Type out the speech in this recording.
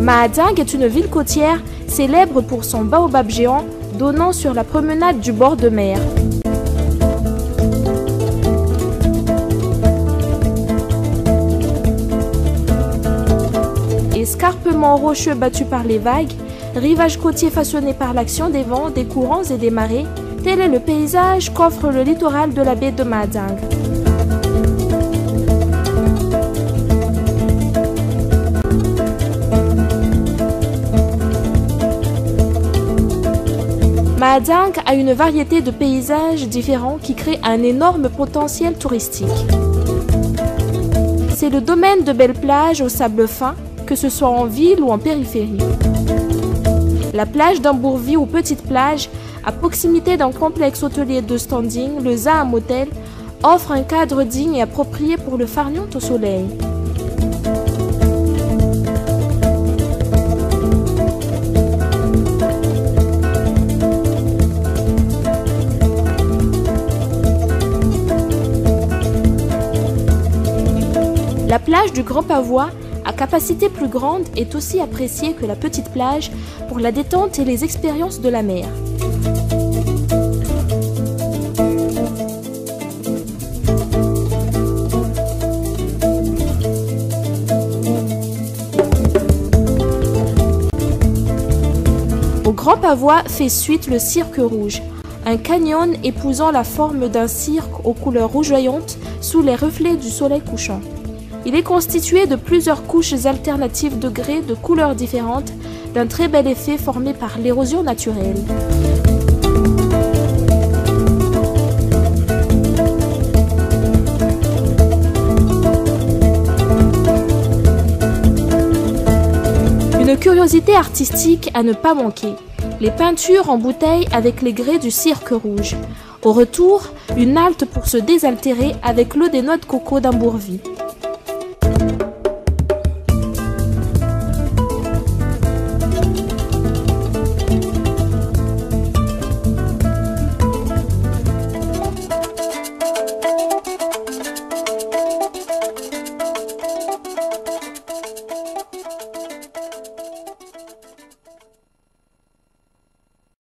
Mahajang est une ville côtière célèbre pour son baobab géant donnant sur la promenade du bord de mer. Escarpements rocheux battus par les vagues, rivages côtiers façonnés par l'action des vents, des courants et des marées, tel est le paysage qu'offre le littoral de la baie de Mahajang. Mahajang a une variété de paysages différents qui créent un énorme potentiel touristique. C'est le domaine de belles plages au sable fin, que ce soit en ville ou en périphérie. La plage d'Ambourvi ou Petite Plage, à proximité d'un complexe hôtelier de standing, le Zaha Motel, offre un cadre digne et approprié pour le farniente au soleil. La plage du Grand Pavois, à capacité plus grande, est aussi appréciée que la petite plage pour la détente et les expériences de la mer. Au Grand Pavois fait suite le Cirque Rouge, un canyon épousant la forme d'un cirque aux couleurs rougeoyantes sous les reflets du soleil couchant. Il est constitué de plusieurs couches alternatives de grès de couleurs différentes, d'un très bel effet formé par l'érosion naturelle. Une curiosité artistique à ne pas manquer, les peintures en bouteille avec les grès du Cirque Rouge. Au retour, une halte pour se désaltérer avec l'eau des noix de coco d'Ambourvi.